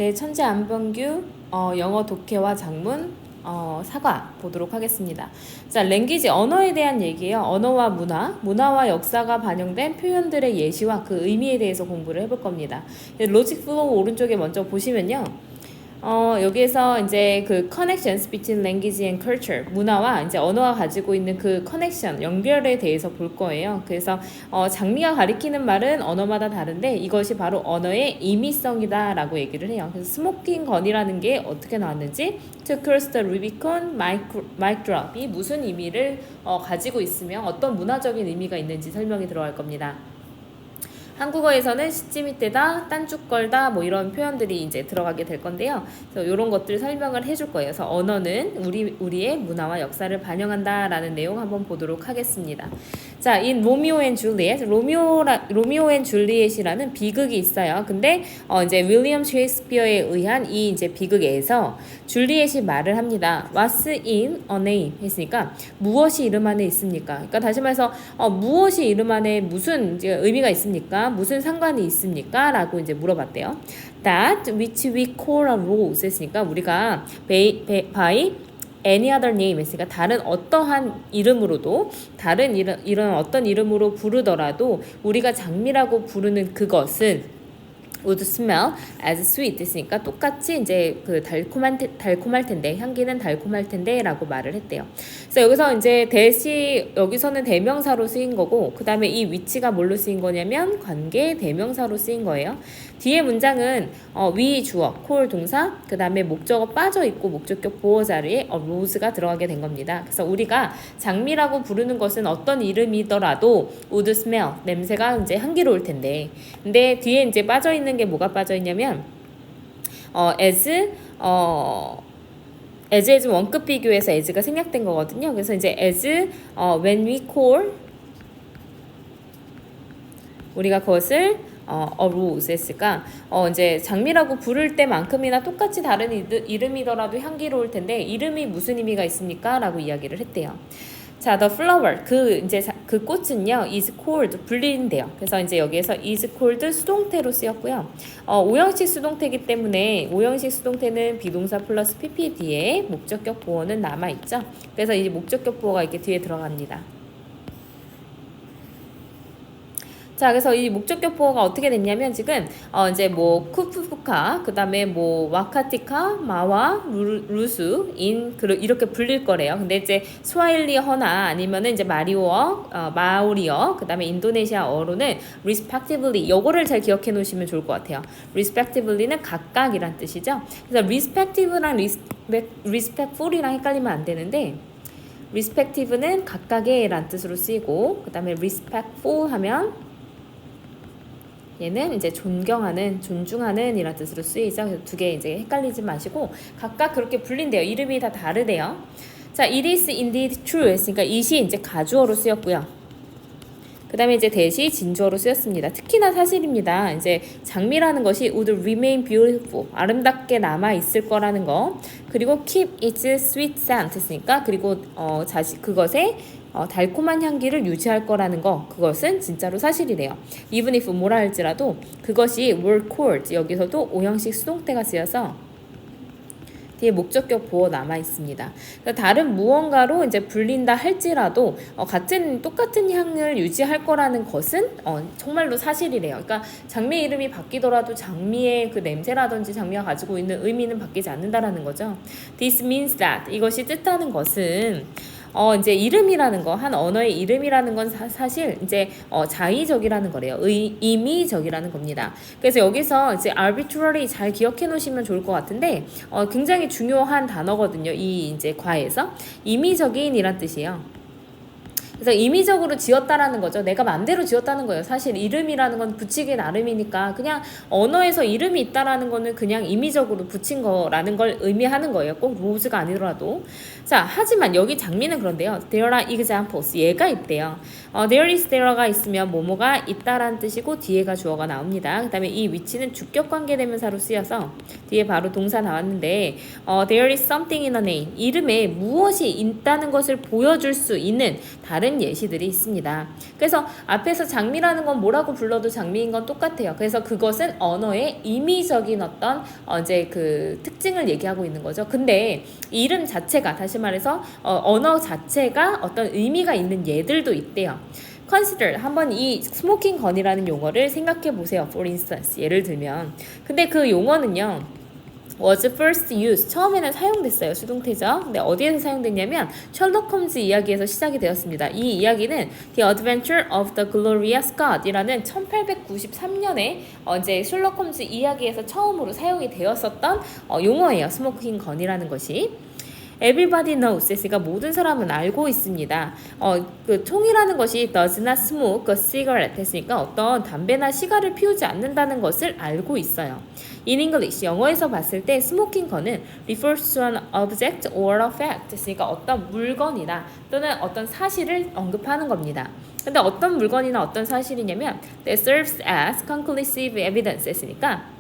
네, 천재 안병규 영어 독해와 작문 사과 보도록 하겠습니다. 자, 랭귀지 언어에 대한 얘기예요. 언어와 문화와 역사가 반영된 표현들의 예시와 그 의미에 대해서 공부를 해볼 겁니다. 로직 플로우 오른쪽에 먼저 보시면요. 여기에서 이제 그 connections between language and culture, 문화와 이제 언어가 가지고 있는 그 커넥션, 연결에 대해서 볼 거예요. 그래서 장미가 가리키는 말은 언어마다 다른데 이것이 바로 언어의 임의성이다라고 얘기를 해요. 그래서 스모킹 건이라는 게 어떻게 나왔는지, to cross the Rubicon, mic drop이 무슨 의미를 가지고 있으며 어떤 문화적인 의미가 있는지 설명이 들어갈 겁니다. 한국어에서는 시지 밑대다, 딴죽 걸다 뭐 이런 표현들이 이제 들어가게 될 건데요. 그래서 이런 것들 설명을 해줄 거예요. 그래서 언어는 우리의 문화와 역사를 반영한다라는 내용 한번 보도록 하겠습니다. 자, in 로미오 앤 줄리엣, 로미오 앤 줄리엣이라는 비극이 있어요. 근데 이제 윌리엄 셰익스피어에 의한 이 이제 비극에서 줄리엣이 말을 합니다. What's in a name? 했으니까 무엇이 이름 안에 있습니까? 그러니까 다시 말해서 무엇이 이름 안에 무슨 이제 의미가 있습니까? 무슨 상관이 있습니까? 라고 이제 물어봤대요. That which we call a rose 했으니까 우리가 by any other name 했으니까 다른 어떠한 이름으로도 다른 이런 어떤 이름으로 부르더라도 우리가 장미라고 부르는 그것은 would smell as sweet 했으니까 똑같이 이제 그 달콤할 텐데 향기는 달콤할 텐데라고 말을 했대요. 그래서 여기서 이제 여기서는 대명사로 쓰인 거고 그 다음에 이 위치가 뭘로 쓰인 거냐면 관계 대명사로 쓰인 거예요. 뒤에 문장은 위 주어, 콜 동사, 그 다음에 목적어 빠져 있고 목적격 보호 자리에 rose가 들어가게 된 겁니다. 그래서 우리가 장미라고 부르는 것은 어떤 이름이더라도 would smell 냄새가 이제 향기로울 텐데, 근데 뒤에 이제 빠져 있는 게 뭐가 빠져 있냐면 as 원급 비교에서 as가 생략된 거거든요. 그래서 이제 as when we call 우리가 그것을 a rose 했을까? 이제 장미라고 부를 때만큼이나 똑같이 다른 이름이더라도 향기로울 텐데 이름이 무슨 의미가 있습니까? 라고 이야기를 했대요. 자, the flower 그 꽃은요 is called 불린대요. 그래서 이제 여기에서 is called 수동태로 쓰였고요. 오형식 수동태이기 때문에 오형식 수동태는 비동사 플러스 pp 뒤에 목적격 보어는 남아 있죠. 그래서 이제 목적격 보어가 이렇게 뒤에 들어갑니다. 자, 그래서 이 목적격 보어가 어떻게 됐냐면 지금 이제 뭐 쿠푸푸카, 그다음에 뭐 와카티카, 마와, 루수, 이렇게 불릴 거래요. 근데 이제 스와힐리어나 아니면은 이제 마오리어, 그다음에 인도네시아어로는 respectively 요거를 잘 기억해 놓으시면 좋을 것 같아요. respectively는 각각이란 뜻이죠. 그래서 respective랑 respectful이랑 헷갈리면 안 되는데 respective는 각각의란 뜻으로 쓰이고 그다음에 respectful 하면 얘는 이제 존중하는 이란 뜻으로 쓰이죠. 그래서 두 개 이제 헷갈리지 마시고 각각 그렇게 불린대요. 이름이 다 다르대요. 자, it is indeed true 했으니까 it이 이제 가주어로 쓰였고요. 그 다음에 이제 that이 진주어로 쓰였습니다. 특히나 사실입니다. 이제 장미라는 것이 would remain beautiful, 아름답게 남아 있을 거라는 거. 그리고 keep its sweet scent 했으니까 그리고 그것의 달콤한 향기를 유지할 거라는 거, 그것은 진짜로 사실이래요. Even if 뭐라 할지라도 그것이 were called, 여기서도 오형식 수동태가 쓰여서 뒤에 목적격 보어 남아 있습니다. 다른 무언가로 이제 불린다 할지라도 똑같은 향을 유지할 거라는 것은 정말로 사실이래요. 그러니까 장미 이름이 바뀌더라도 장미의 그 냄새라든지 장미가 가지고 있는 의미는 바뀌지 않는다라는 거죠. This means that, 이것이 뜻하는 것은 이제 이름이라는 거, 한 언어의 이름이라는 건 사실 이제 자의적이라는 거래요. 임의적이라는 겁니다. 그래서 여기서 이제 arbitrary 잘 기억해 놓으시면 좋을 것 같은데 굉장히 중요한 단어거든요. 이 이제 과에서 임의적인이란 뜻이에요. 그래서 임의적으로 지었다라는 거죠. 내가 맘대로 지었다는 거예요. 사실 이름이라는 건 붙이기 나름이니까 그냥 언어에서 이름이 있다라는 거는 그냥 임의적으로 붙인 거라는 걸 의미하는 거예요. 꼭 로즈가 아니더라도. 자, 하지만 여기 장미는 그런데요. There are examples. 얘가 있대요. there is there가 있으면 뭐뭐가 있다라는 뜻이고 뒤에가 주어가 나옵니다. 그 다음에 이 위치는 주격 관계 대명사로 쓰여서 뒤에 바로 동사 나왔는데 there is something in a name. 이름에 무엇이 있다는 것을 보여줄 수 있는 다른 예시들이 있습니다. 그래서 앞에서 장미라는 건 뭐라고 불러도 장미인 건 똑같아요. 그래서 그것은 언어의 임의적인 어떤 이제 그 특징을 얘기하고 있는 거죠. 근데 이름 자체가 다시 말해서 언어 자체가 어떤 의미가 있는 예들도 있대요. consider 한번 이 smoking gun이라는 용어를 생각해 보세요. For instance 예를 들면 근데 그 용어는요. was first used 처음에는 사용됐어요. 수동태죠. 근데 어디에서 사용됐냐면 셜록 홈즈 이야기에서 시작이 되었습니다. 이 이야기는 The Adventure of the Gloria Scott이라는 1893년에 이제 셜록 홈즈 이야기에서 처음으로 사용이 되었었던 용어예요. 스모킹 건이라는 것이. Everybody knows. 그러니까 모든 사람은 알고 있습니다. 그 총이라는 것이 does not smoke a cigarette 했으니까 어떤 담배나 시가를 피우지 않는다는 것을 알고 있어요. In English, 영어에서 봤을 때 smoking gun은 refers to an object or a fact. 그러니까 어떤 물건이나 또는 어떤 사실을 언급하는 겁니다. 근데 어떤 물건이나 어떤 사실이냐면 that serves as conclusive evidence 했으니까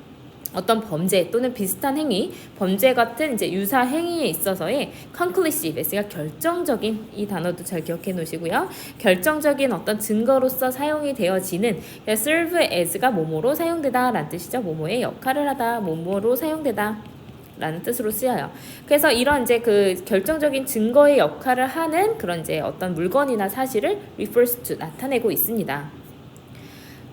어떤 범죄 또는 비슷한 행위, 범죄 같은 이제 유사 행위에 있어서의 conclusive, 그러니까 결정적인 이 단어도 잘 기억해 놓으시고요. 결정적인 어떤 증거로서 사용이 되어지는 serve as가 뭐뭐로 사용되다라는 뜻이죠. 뭐뭐의 역할을 하다, 뭐뭐로 사용되다. 라는 뜻으로 쓰여요. 그래서 이런 이제 그 결정적인 증거의 역할을 하는 그런 이제 어떤 물건이나 사실을 refers to 나타내고 있습니다.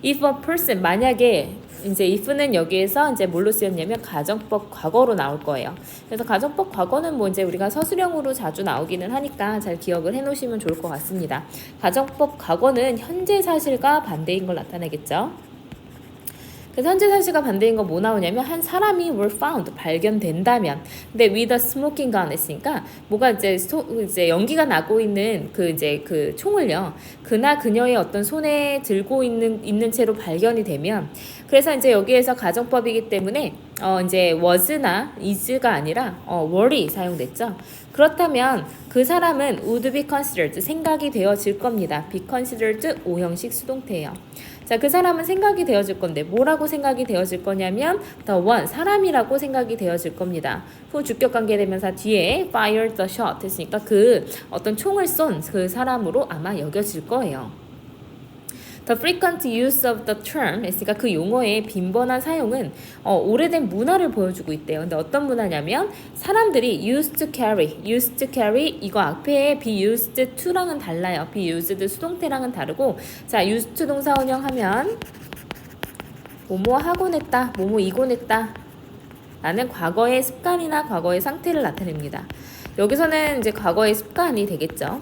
If a person 만약에 이제 if는 여기에서 이제 뭘로 쓰였냐면 가정법 과거로 나올 거예요. 그래서 가정법 과거는 뭐 이제 우리가 서술형으로 자주 나오기는 하니까 잘 기억을 해 놓으시면 좋을 것 같습니다. 가정법 과거는 현재 사실과 반대인 걸 나타내겠죠. 그래서 현재 사실과 반대인 거 뭐 나오냐면 한 사람이 were found 발견된다면 근데 with a smoking gun 했으니까 뭐가 이제 이제 연기가 나고 있는 그 이제 그 총을요 그나 그녀의 어떤 손에 들고 있는 채로 발견이 되면 그래서 이제 여기에서 가정법이기 때문에 이제 was나 is가 아니라 were이 사용됐죠. 그렇다면 그 사람은 would be considered 생각이 되어질 겁니다. be considered O형식 수동태예요. 자, 그 사람은 생각이 되어질 건데 뭐라고 생각이 되어질 거냐면 the one 사람이라고 생각이 되어질 겁니다. 후 주격관계대명사 뒤에 fired the shot 했으니까 그 어떤 총을 쏜 그 사람으로 아마 여겨질 거예요. The frequent use of the term 했으니까 그 용어의 빈번한 사용은 오래된 문화를 보여주고 있대요. 근데 어떤 문화냐면 사람들이 used to carry 이거 앞에 be used to랑은 달라요. be used 수동태랑은 다르고 자 used to 동사 원형하면 뭐뭐 하곤 했다, 뭐뭐 이곤 했다 라는 과거의 습관이나 과거의 상태를 나타냅니다. 여기서는 이제 과거의 습관이 되겠죠.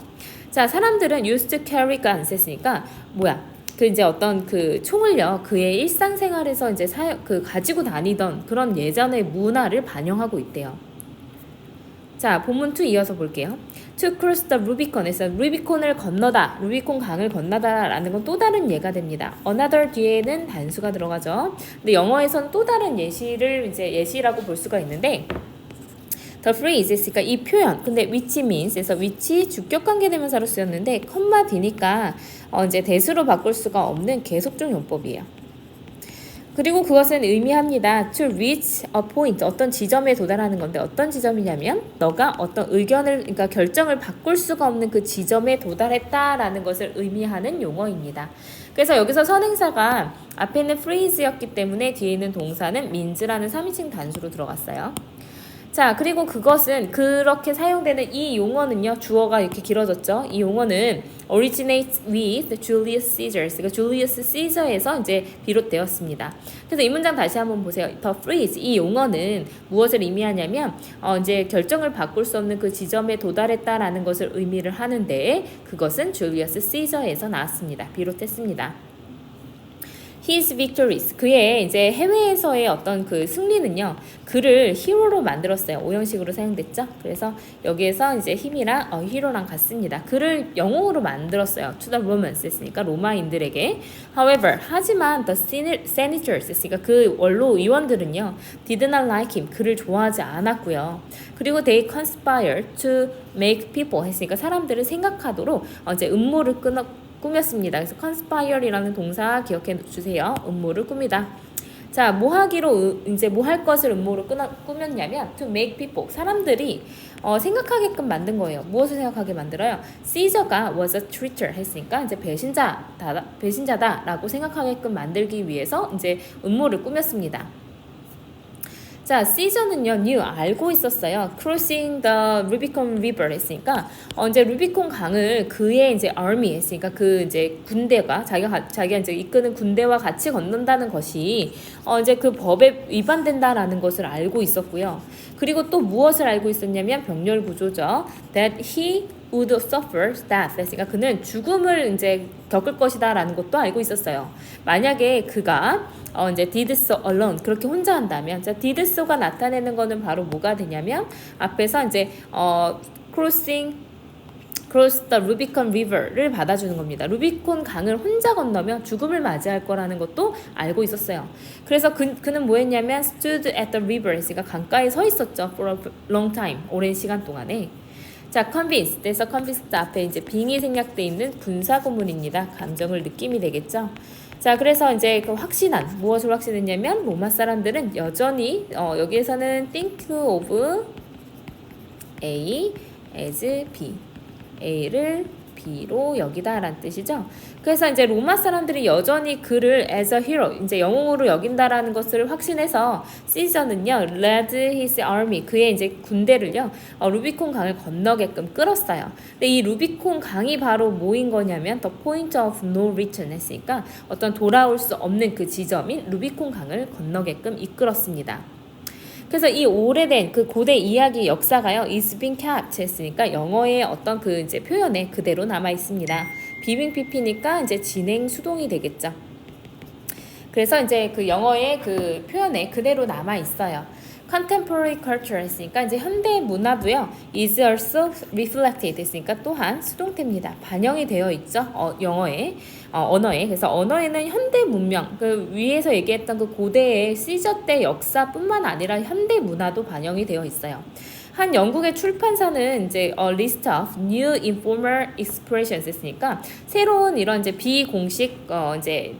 자 사람들은 used to carry가 안 썼으니까 뭐야 그 이제 어떤 그 총을요 그의 일상생활에서 이제 가지고 다니던 그런 예전의 문화를 반영하고 있대요. 자 본문 2 이어서 볼게요. To cross the Rubicon에서 루비콘을 건너다, 루비콘 강을 건너다라는 건 또 다른 예가 됩니다. Another 뒤에는 단수가 들어가죠. 근데 영어에서는 또 다른 예시를 이제 예시라고 볼 수가 있는데. The phrase, 그러니까 이 표현, 근데 which means, 그래서 which 주격관계대명사로 쓰였는데 컴마 뒤니까 이제 대수로 바꿀 수가 없는 계속적 용법이에요. 그리고 그것은 의미합니다. To reach a point, 어떤 지점에 도달하는 건데 어떤 지점이냐면 너가 어떤 의견을, 그러니까 결정을 바꿀 수가 없는 그 지점에 도달했다라는 것을 의미하는 용어입니다. 그래서 여기서 선행사가 앞에는 phrase였기 때문에 뒤에 있는 동사는 means라는 3인칭 단수로 들어갔어요. 자 그리고 그것은 그렇게 사용되는 이 용어는요 주어가 이렇게 길어졌죠. 이 용어는 originates with Julius Caesar, 그러니까 Julius Caesar에서 이제 비롯되었습니다. 그래서 이 문장 다시 한번 보세요. The phrase, 이 용어는 무엇을 의미하냐면 이제 결정을 바꿀 수 없는 그 지점에 도달했다라는 것을 의미를 하는데 그것은 Julius Caesar에서 나왔습니다. 비롯했습니다. His victories, 그의 이제 해외에서의 어떤 그 승리는요, 그를 히로로 만들었어요. 오형식으로 사용됐죠. 그래서 여기에서 이제 힘이랑 히로랑 같습니다. 그를 영웅으로 만들었어요. To the Romans 했으니까 로마인들에게. However, 하지만 the senators 했으니까 그 원로 의원들은요, did not like him, 그를 좋아하지 않았고요. 그리고 they conspired to make people 했으니까 사람들을 생각하도록 이제 음모를 꾸몄습니다. 그래서 conspire이라는 동사 기억해 주세요. 음모를 꾸미다. 자, 뭐 하기로 이제 뭐 할 것을 음모로 꾸몄냐면 to make people 사람들이 생각하게끔 만든 거예요. 무엇을 생각하게 만들어요? Caesar가 was a traitor 했으니까 이제 배신자다라고 생각하게끔 만들기 위해서 이제 음모를 꾸몄습니다. 자, Caesar는요, knew 알고 있었어요. Crossing the Rubicon River 했으니까 이제 루비콘 강을 그의 이제 army 했으니까 그 이제 군대가 자기가 이제 이끄는 군대와 같이 건넌다는 것이 이제 그 법에 위반된다라는 것을 알고 있었고요. 그리고 또 무엇을 알고 있었냐면 병렬 구조죠. That he would suffer death. 그러니까 그는 죽음을 이제 겪을 것이다라는 것도 알고 있었어요. 만약에 그가 이제 did so alone 그렇게 혼자 한다면, 자, did so가 나타내는 거는 바로 뭐가 되냐면 앞에서 이제 cross the Rubicon River를 받아주는 겁니다. 루비콘 강을 혼자 건너면 죽음을 맞이할 거라는 것도 알고 있었어요. 그래서 그는 뭐 했냐면 stood at the river, 그러니까 강가에 서 있었죠. for a long time, 오랜 시간 동안에. 자, convinced. 그래서 convinced 앞에 이제 빙이 생략돼 있는 분사구문입니다. 감정을 느낌이 되겠죠. 자, 그래서 이제 그 확신한, 무엇을 확신했냐면 로마 사람들은 여전히 여기에서는 think of A as B, A를 B로 여기다 라는 뜻이죠. 그래서 이제 로마 사람들이 여전히 그를 as a hero, 이제 영웅으로 여긴다라는 것을 확신해서 시저는요, led his army, 그의 이제 군대를요, 루비콘 강을 건너게끔 끌었어요. 근데 이 루비콘 강이 바로 뭐인 거냐면 the point of no return 했으니까 어떤 돌아올 수 없는 그 지점인 루비콘 강을 건너게끔 이끌었습니다. 그래서 이 오래된 그 고대 이야기 역사가요, is being kept 했으니까 영어의 어떤 그 이제 표현에 그대로 남아 있습니다. 비빙 PP니까 이제 진행 수동이 되겠죠. 그래서 이제 그 영어의 그 표현에 그대로 남아 있어요. Contemporary culture 했으니까 이제 현대 문화도요, is also reflected 했으니까 또한 수동태입니다. 반영이 되어 있죠. 영어에, 언어에. 그래서 언어에는 현대 문명, 그 위에서 얘기했던 그 고대의 시저 때 역사뿐만 아니라 현대 문화도 반영이 되어 있어요. 한 영국의 출판사는 이제 list of new informal expressions 했으니까 새로운 이런 이제 비공식 이제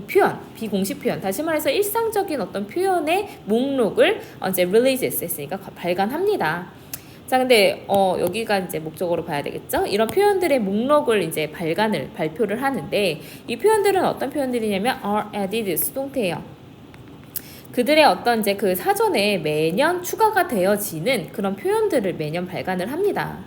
표현, 비공식 표현, 다시 말해서 일상적인 어떤 표현의 목록을 이제 releases 했으니까 발간합니다. 자, 근데 여기가 이제 목적으로 봐야 되겠죠? 이런 표현들의 목록을 이제 발표를 하는데 이 표현들은 어떤 표현들이냐면 are added 수동태예요. 그들의 어떤 이제 그 사전에 매년 추가가 되어지는 그런 표현들을 매년 발간을 합니다.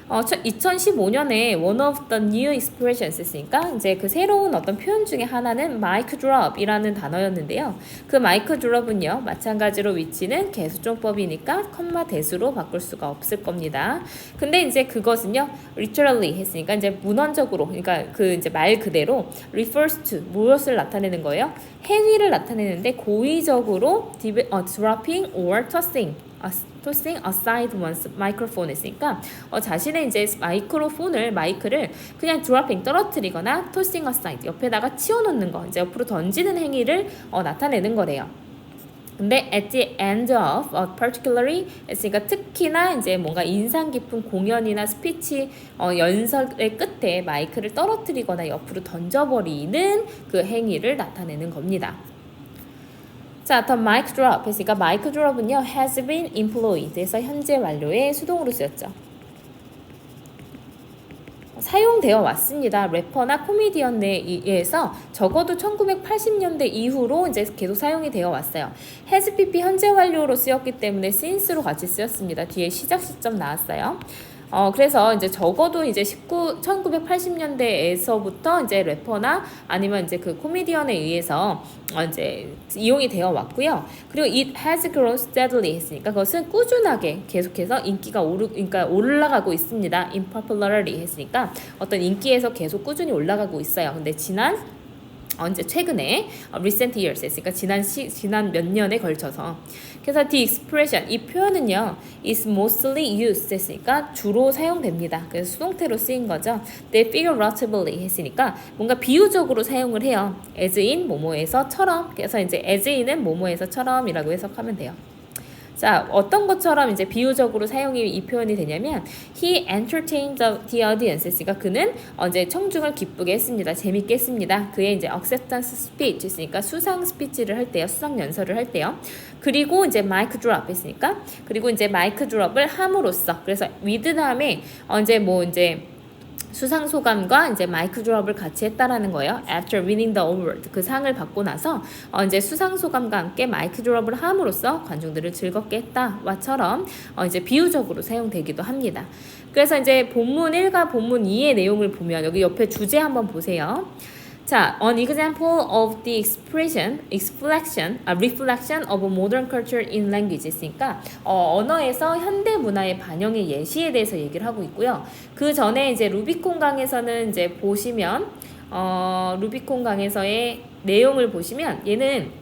2015년에 one of the new expressions 했으니까 이제 그 새로운 어떤 표현 중에 하나는 mic drop이라는 단어였는데요. 그 mic drop은요, 마찬가지로 위치는 개수종법이니까 컴마 대수로 바꿀 수가 없을 겁니다. 근데 이제 그것은요, literally 했으니까 이제 문헌적으로, 그러니까 그 이제 말 그대로 refers to 무엇을 나타내는 거예요? 행위를 나타내는데 고의적으로 dropping or tossing aside one's microphone 했으니까 자신의 이제 마이크를 그냥 dropping 떨어뜨리거나 tossing aside 옆에다가 치워놓는 거, 이제 옆으로 던지는 행위를 나타내는 거래요. 근데 at the end of particularly 했으니까 특히나 이제 뭔가 인상 깊은 공연이나 스피치 연설의 끝에 마이크를 떨어뜨리거나 옆으로 던져버리는 그 행위를 나타내는 겁니다. 자, the mic drop 했으니까 mic drop은요, has been employed 해서 현재 완료의 수동으로 쓰였죠. 사용되어 왔습니다. 래퍼나 코미디언에 의해서 적어도 1980년대 이후로 이제 계속 사용이 되어 왔어요. has pp 현재 완료로 쓰였기 때문에 since로 같이 쓰였습니다. 뒤에 시작 시점 나왔어요. 그래서 이제 적어도 이제 1980년대에서부터 이제 래퍼나 아니면 이제 그 코미디언에 의해서 이제 이용이 되어 왔고요. 그리고 it has grown steadily 했으니까 그것은 꾸준하게 계속해서 인기가 그러니까 올라가고 있습니다. in popularity 했으니까 어떤 인기에서 계속 꾸준히 올라가고 있어요. 근데 이제 최근에 recent years 했으니까 지난 몇 년에 걸쳐서. 그래서 the expression, 이 표현은요, is mostly used 했으니까 주로 사용됩니다. 그래서 수동태로 쓰인 거죠. they figuratively 했으니까 뭔가 비유적으로 사용을 해요. as in 뭐뭐에서처럼. 그래서 이제 as in은 뭐뭐에서처럼이라고 해석하면 돼요. 자, 어떤 것처럼 이제 비유적으로 사용이 이 표현이 되냐면 he entertained the audience. 그러니까 그는 이제 청중을 기쁘게 했습니다. 재밌게 했습니다. 그의 이제 acceptance speech 있으니까 수상 스피치를 할 때요. 수상 연설을 할 때요. 그리고 이제 마이크 드롭 했으니까 그리고 이제 마이크 드롭을 함으로써 그래서 with 다음에 이제 수상 소감과 이제 마이크 드롭을 같이 했다라는 거예요. After winning the award 그 상을 받고 나서 이제 수상 소감과 함께 마이크 드롭을 함으로써 관중들을 즐겁게 했다와처럼 이제 비유적으로 사용되기도 합니다. 그래서 이제 본문 1과 본문 2의 내용을 보면 여기 옆에 주제 한번 보세요. 자, an example of the reflection of modern culture in language 있으니까 언어에서 현대 문화의 반영의 예시에 대해서 얘기를 하고 있고요. 그 전에 이제 루비콘 강에서는 이제 보시면 루비콘 강에서의 내용을 보시면 얘는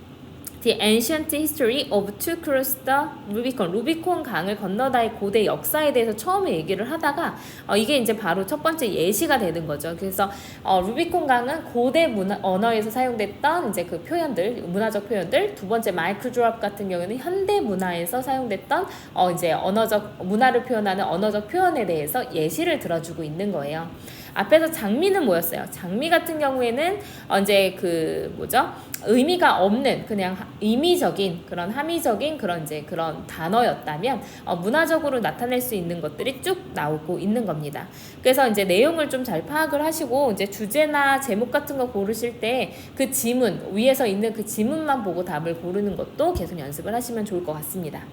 The ancient history of to cross the Rubicon. 루비콘 강을 건너다의 고대 역사에 대해서 처음에 얘기를 하다가 이게 이제 바로 첫 번째 예시가 되는 거죠. 그래서 루비콘 강은 고대 언어에서 사용됐던 이제 그 표현들, 문화적 표현들. 두 번째 마이크 드롭 같은 경우는 현대 문화에서 사용됐던 이제 문화를 표현하는 언어적 표현에 대해서 예시를 들어주고 있는 거예요. 앞에서 장미는 뭐였어요? 장미 같은 경우에는 이제 의미가 없는 그냥 임의적인 그런 함의적인 그런 이제 그런 단어였다면 문화적으로 나타낼 수 있는 것들이 쭉 나오고 있는 겁니다. 그래서 이제 내용을 좀 잘 파악을 하시고 이제 주제나 제목 같은 거 고르실 때 그 지문 위에서 있는 그 지문만 보고 답을 고르는 것도 계속 연습을 하시면 좋을 것 같습니다.